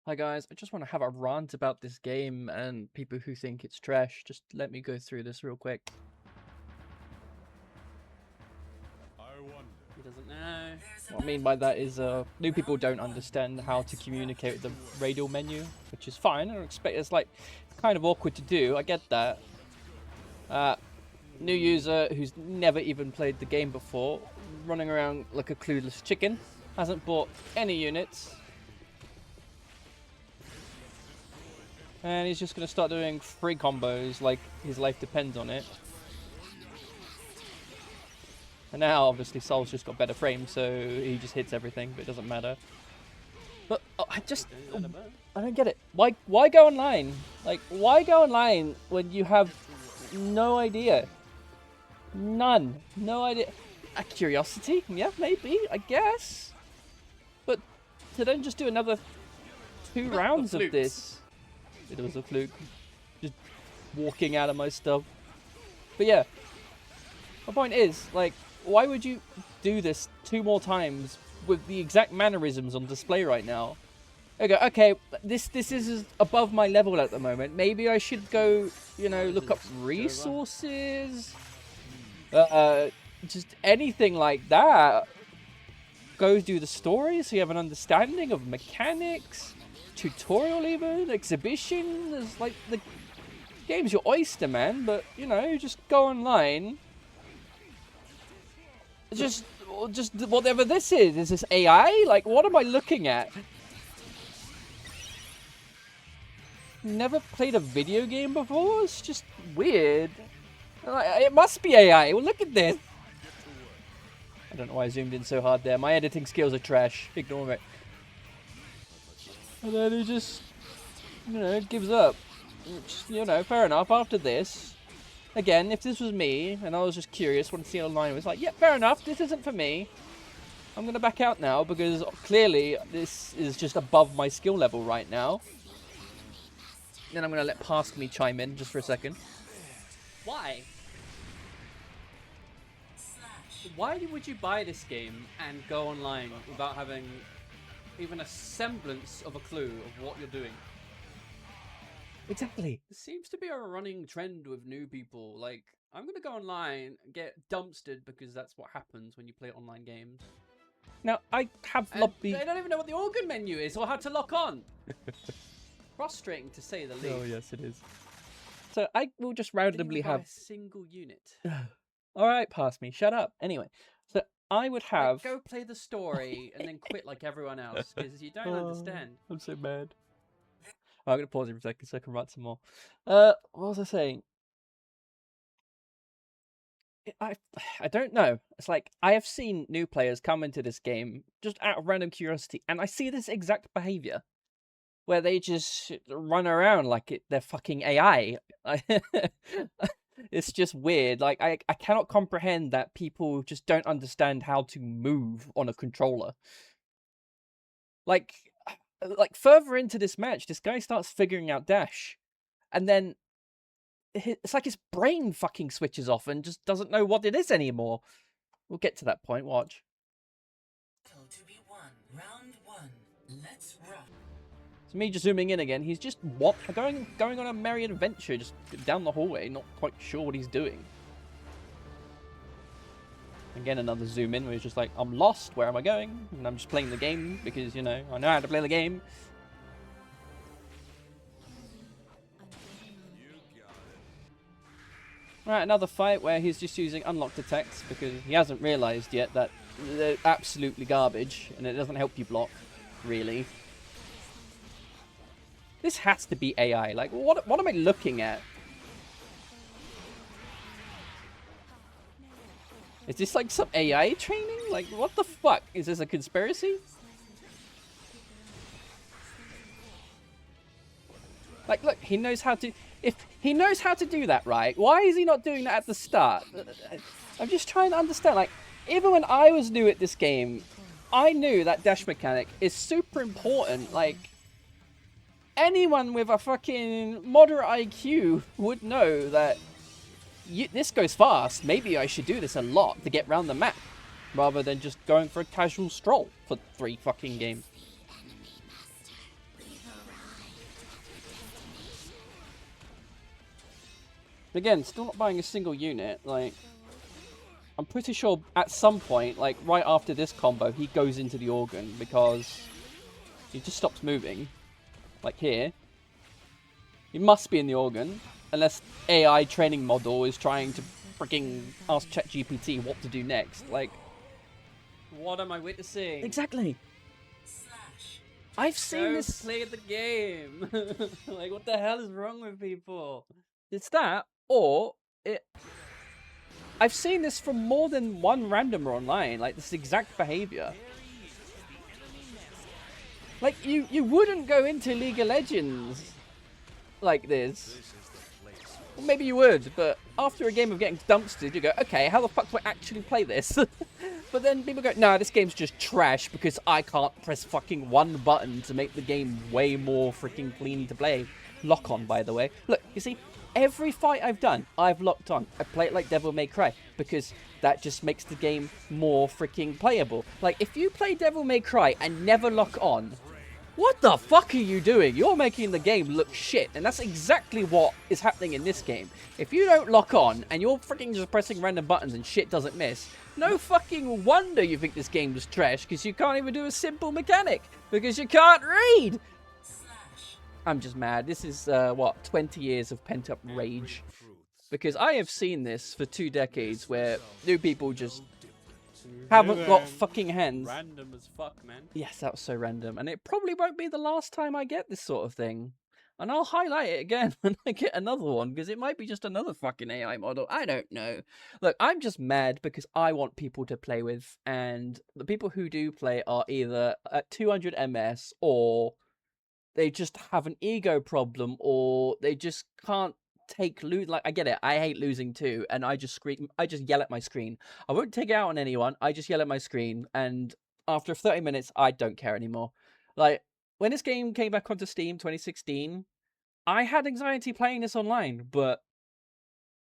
Hi guys, I just want to have a rant about this game and people who think it's trash. Just let me go through this real quick. He doesn't know. What I mean by that is new people don't understand how to communicate with the radial menu, which is fine. I don't expect it's kind of awkward to do. I get that. New user who's never even played the game before, running around like a clueless chicken, hasn't bought any units. And he's just going to start doing free combos like his life depends on it. And now, obviously, Sol's just got better frames, so he just hits everything, but it doesn't matter. But I don't get it. Why go online? Like, why go online when you have no idea? None. No idea. A curiosity? Yeah, maybe, I guess. But to then just do another 2 rounds of this. It was a fluke. Just walking out of my stuff. But yeah. My point is, like, why would you do this 2 more times with the exact mannerisms on display right now? Okay, this is above my level at the moment. Maybe I should go, you know, look up resources. Just anything like that. Go do the story so you have an understanding of mechanics. Tutorial even, exhibition. There's like, the game's your oyster, man, but you know, just go online. Just whatever this is this AI? Like, what am I looking at? Never played a video game before? It's just weird. It must be AI. Well, look at this. I don't know why I zoomed in so hard there. My editing skills are trash. Ignore it. And then he just, you know, gives up. Which, you know, fair enough. After this, again, if this was me and I was just curious, wanted to see online, it was like, yeah, fair enough. This isn't for me. I'm gonna back out now because clearly this is just above my skill level right now. Then I'm gonna let Past Me chime in just for a second. Why? Why would you buy this game and go online without having even a semblance of a clue of what you're doing? Exactly. There seems to be a running trend with new people. Like, I'm gonna go online and get dumpstered because that's what happens when you play online games. Now, I have They don't even know what the organ menu is or how to lock on. Frustrating to say the least. Oh, yes, it is. So I will just randomly have a single unit. All right, Past Me, shut up. Anyway, so I would have... Like, go play the story and then quit like everyone else, because you don't understand. I'm so mad. Oh, I'm going to pause it for a second so I can write some more. What was I saying? I don't know. It's like, I have seen new players come into this game just out of random curiosity, and I see this exact behavior. Where they just run around like they're fucking AI. It's just weird. Like, I cannot comprehend that people just don't understand how to move on a controller. Like further into this match, this guy starts figuring out dash. And then it's like his brain fucking switches off and just doesn't know what it is anymore. We'll get to that point, watch. To be won. Round 1. Let's rock. So me just zooming in again, he's just going on a merry adventure, just down the hallway, not quite sure what he's doing. Again, another zoom in where he's just like, I'm lost, where am I going? And I'm just playing the game because, you know, I know how to play the game. Right, another fight where he's just using unlocked attacks because he hasn't realised yet that they're absolutely garbage and it doesn't help you block, really. This has to be AI. Like, what am I looking at? Is this like some AI training? Like, what the fuck? Is this a conspiracy? Like, look, he knows how to... If he knows how to do that, right? Why is he not doing that at the start? I'm just trying to understand. Like, even when I was new at this game, I knew that dash mechanic is super important. Like... Anyone with a fucking moderate IQ would know that this goes fast. Maybe I should do this a lot to get around the map, rather than just going for a casual stroll for 3 fucking games. Again, still not buying a single unit. Like, I'm pretty sure at some point, like right after this combo, he goes into the organ because he just stops moving. Like here. He must be in the organ, unless AI training model is trying to freaking ask ChatGPT what to do next. Like, What am I witnessing? exactly. Slash. I've seen Go this. play the game. Like, what the hell is wrong with people? It's that, or it. I've seen this from more than one randomer online. Like this exact behavior. Like you wouldn't go into League of Legends like this. Well, maybe you would, but after a game of getting dumpstered, you go, okay, how the fuck do I actually play this? But then people go, no, this game's just trash because I can't press fucking one button to make the game way more freaking clean to play. Lock on, by the way. Look, you see, every fight I've done, I've locked on. I play it like Devil May Cry because that just makes the game more freaking playable. Like, if you play Devil May Cry and never lock on, what the fuck are you doing? You're making the game look shit. And that's exactly what is happening in this game. If you don't lock on and you're freaking just pressing random buttons and shit doesn't miss, no fucking wonder you think this game was trash because you can't even do a simple mechanic because you can't read. Slash. I'm just mad. This is, what, 20 years of pent-up rage. Because I have seen this for 2 decades where new people just haven't got fucking hands. Random as fuck, man. Yes, that was so random. And it probably won't be the last time I get this sort of thing. And I'll highlight it again when I get another one, because it might be just another fucking AI model. I don't know. Look, I'm just mad because I want people to play with, and the people who do play are either at 200 MS, or they just have an ego problem, or they just can't take lose. Like, I get it, I hate losing too, and I just scream, I just yell at my screen. I won't take it out on anyone, I just yell at my screen, and after 30 minutes, I don't care anymore. Like, when this game came back onto Steam 2016, I had anxiety playing this online, but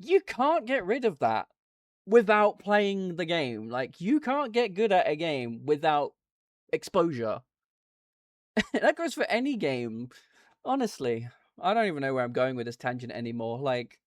you can't get rid of that without playing the game. Like, you can't get good at a game without exposure. That goes for any game. Honestly, I don't even know where I'm going with this tangent anymore. Like,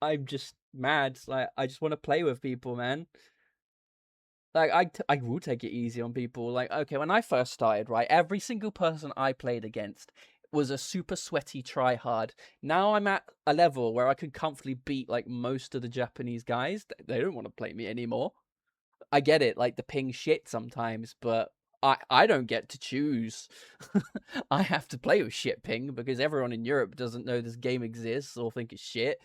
I'm just mad. Like, I just want to play with people, man. Like, I will take it easy on people. Like, okay, when I first started, right, every single person I played against was a super sweaty tryhard. Now I'm at a level where I could comfortably beat, like, most of the Japanese guys. They don't want to play me anymore. I get it, like, the ping shit sometimes, but I don't get to choose. I have to play with shit ping because everyone in Europe doesn't know this game exists or think it's shit.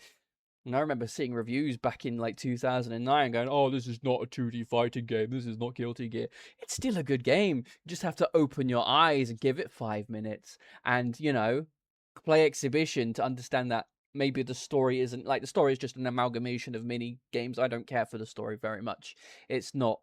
And I remember seeing reviews back in like 2009 going, oh, this is not a 2D fighting game. This is not Guilty Gear. It's still a good game. You just have to open your eyes and give it 5 minutes. And, you know, play Exhibition to understand that maybe the story isn't, like, the story is just an amalgamation of mini games. I don't care for the story very much. It's not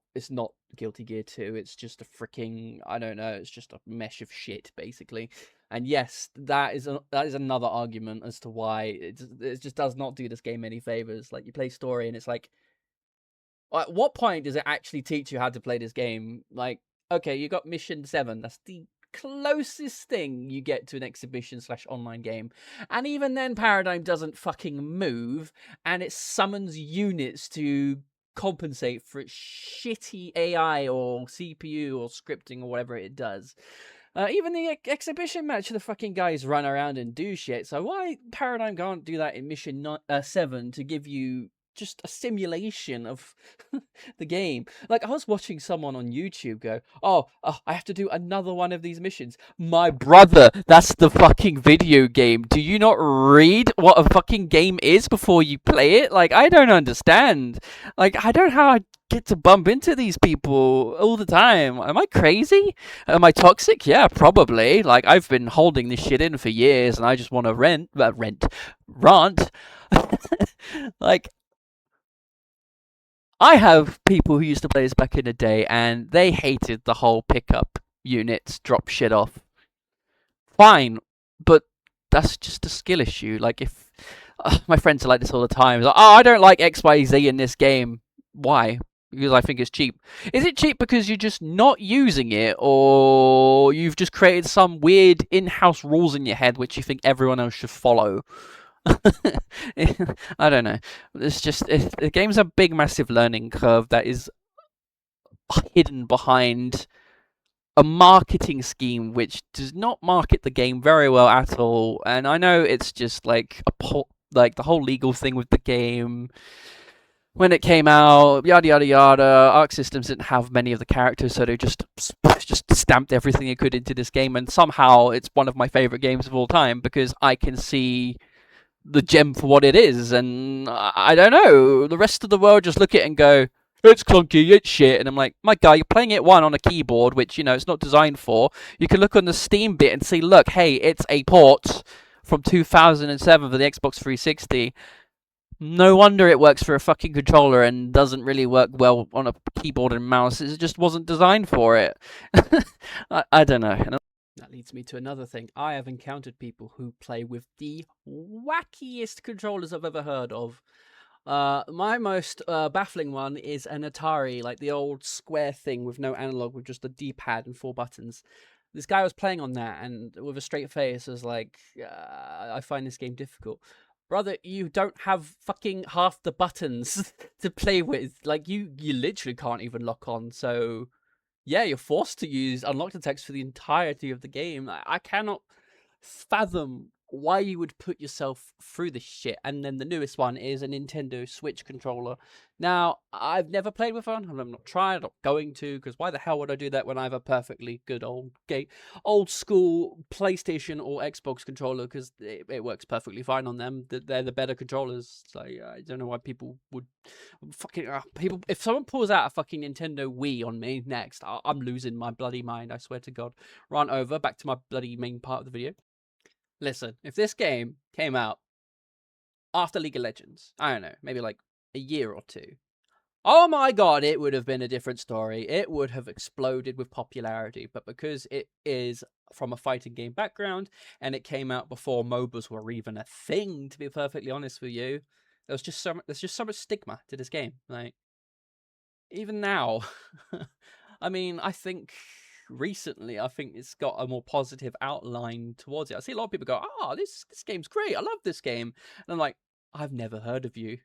Guilty Gear 2. It's just a freaking, I don't know, it's just a mesh of shit, basically. And yes, that is another argument as to why it just does not do this game any favors. Like, you play story and it's like, at what point does it actually teach you how to play this game? Like, okay, you got mission 7. That's the closest thing you get to an exhibition/online game. And even then, Paradigm doesn't fucking move, and it summons units to compensate for its shitty AI or CPU or scripting or whatever it does. Even the exhibition match, the fucking guys run around and do shit. So why Paradigm can't do that in mission 7 to give you just a simulation of the game? Like, I was watching someone on YouTube go, oh, I have to do another one of these missions. My brother, that's the fucking video game. Do you not read what a fucking game is before you play it? Like, I don't understand. Like, I don't know how I get to bump into these people all the time. Am I crazy? Am I toxic? Yeah, probably. Like, I've been holding this shit in for years, and I just want to rant. Like, I have people who used to play this back in the day, and they hated the whole pickup units, drop shit off. Fine, but that's just a skill issue. Like, if my friends are like this all the time, like, oh, I don't like XYZ in this game. Why? Because I think it's cheap. Is it cheap because you're just not using it, or you've just created some weird in-house rules in your head which you think everyone else should follow? I don't know. The game's a big, massive learning curve that is hidden behind a marketing scheme which does not market the game very well at all. And I know it's just like like the whole legal thing with the game when it came out, yada yada yada. Arc Systems didn't have many of the characters, so they just stamped everything they could into this game, and somehow it's one of my favorite games of all time because I can see the gem for what it is, and I don't know. The rest of the world just look at it and go, "It's clunky, it's shit," and I'm like, "My guy, you're playing it on a keyboard, which it's not designed for. You can look on the Steam bit and see, look, hey, it's a port from 2007 for the Xbox 360." No wonder it works for a fucking controller and doesn't really work well on a keyboard and mouse. It just wasn't designed for it. I don't know. That leads me to another thing. I have encountered people who play with the wackiest controllers I've ever heard of. My most baffling one is an Atari, like the old square thing with no analog, with just a D-pad and 4 buttons. This guy was playing on that, and with a straight face was like, I find this game difficult. Brother, you don't have fucking half the buttons to play with. Like, you literally can't even lock on, so yeah, you're forced to use unlock the text for the entirety of the game. I cannot fathom why you would put yourself through this shit. And then the newest one is a Nintendo Switch controller. Now, I've never played with one. I'm not trying, I'm not going to, because why the hell would I do that when I have a perfectly good old school PlayStation or Xbox controller? Because it works perfectly fine on them. They're the better controllers. So I don't know why people would fucking people. If someone pulls out a fucking Nintendo Wii on me next, I'm losing my bloody mind. I swear to God. Rant over. Back to my bloody main part of the video. Listen, if this game came out after League of Legends, I don't know, maybe like a year or two, oh my god, it would have been a different story. It would have exploded with popularity. But because it is from a fighting game background and it came out before MOBAs were even a thing, to be perfectly honest with you, there's just so much stigma to this game. Like, even now, I mean, I think recently, it's got a more positive outline towards it. I see a lot of people go, "Oh, this game's great. I love this game," and I'm like, I've never heard of you.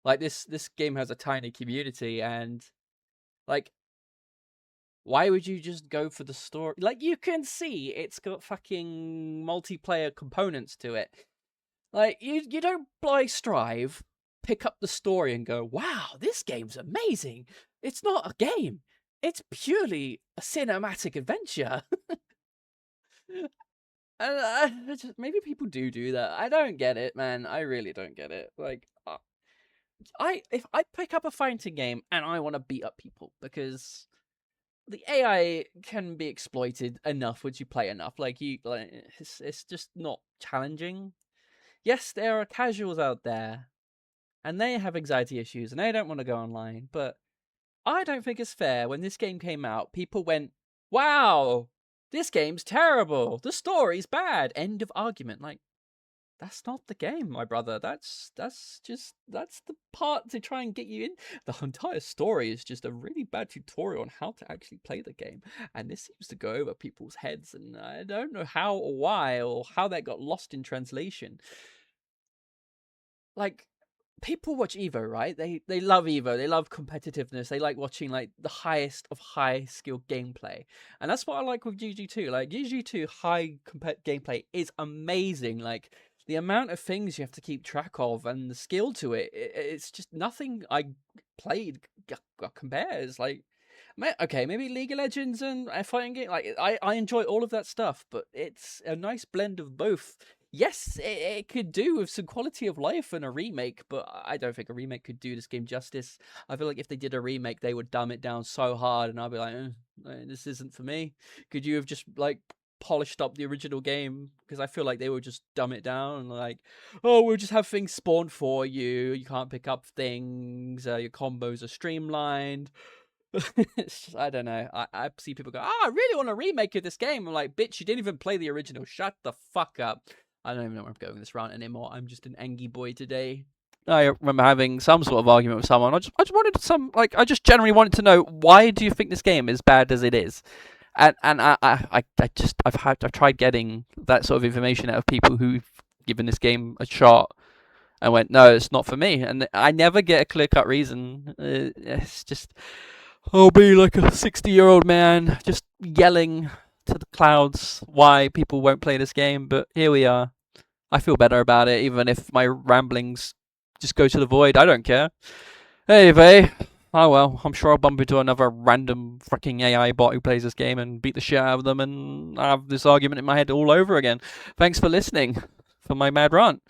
Like, this game has a tiny community, and like, why would you just go for the story? Like, you can see it's got fucking multiplayer components to it. Like, you don't play Strive, pick up the story and go, "Wow, this game's amazing." It's not a game. It's purely a cinematic adventure. And maybe people do that. I don't get it, man. I really don't get it. Like, if I pick up a fighting game and I want to beat up people because the AI can be exploited enough once you play enough. Like, it's just not challenging. Yes, there are casuals out there, and they have anxiety issues, and they don't want to go online, but I don't think it's fair. When this game came out, people went, "Wow, this game's terrible. The story's bad. End of argument." Like, that's not the game, my brother. That's the part to try and get you in. The entire story is just a really bad tutorial on how to actually play the game. And this seems to go over people's heads, and I don't know how or why or how that got lost in translation. Like, people watch Evo, right? They love Evo. They love competitiveness. They like watching like the highest of high skill gameplay, and that's what I like with GG2. Like, GG2 high gameplay is amazing. Like, the amount of things you have to keep track of and the skill to it's just nothing I played compares. Like, okay, maybe League of Legends and a fighting game. Like, I enjoy all of that stuff, but it's a nice blend of both. Yes, it could do with some quality of life and a remake, but I don't think a remake could do this game justice. I feel like if they did a remake, they would dumb it down so hard, and I'd be like, this isn't for me. Could you have just, like, polished up the original game? Because I feel like they would just dumb it down and, like, "Oh, we'll just have things spawned for you. You can't pick up things. Your combos are streamlined." I don't know. I see people go, "I really want a remake of this game." I'm like, "Bitch, you didn't even play the original. Shut the fuck up." I don't even know where I'm going with this rant anymore. I'm just an angry boy today. I remember having some sort of argument with someone. I just wanted I just generally wanted to know, why do you think this game is bad as it is? And I've tried getting that sort of information out of people who given this game a shot and went, no, it's not for me. And I never get a clear-cut reason. It's just, I'll be like a 60-year-old man just yelling to the clouds why people won't play this game. But here we are. I feel better about it, even if my ramblings just go to the void. I don't care. Anyway, oh well, I'm sure I'll bump into another random fucking AI bot who plays this game and beat the shit out of them and have this argument in my head all over again. Thanks for listening for my mad rant.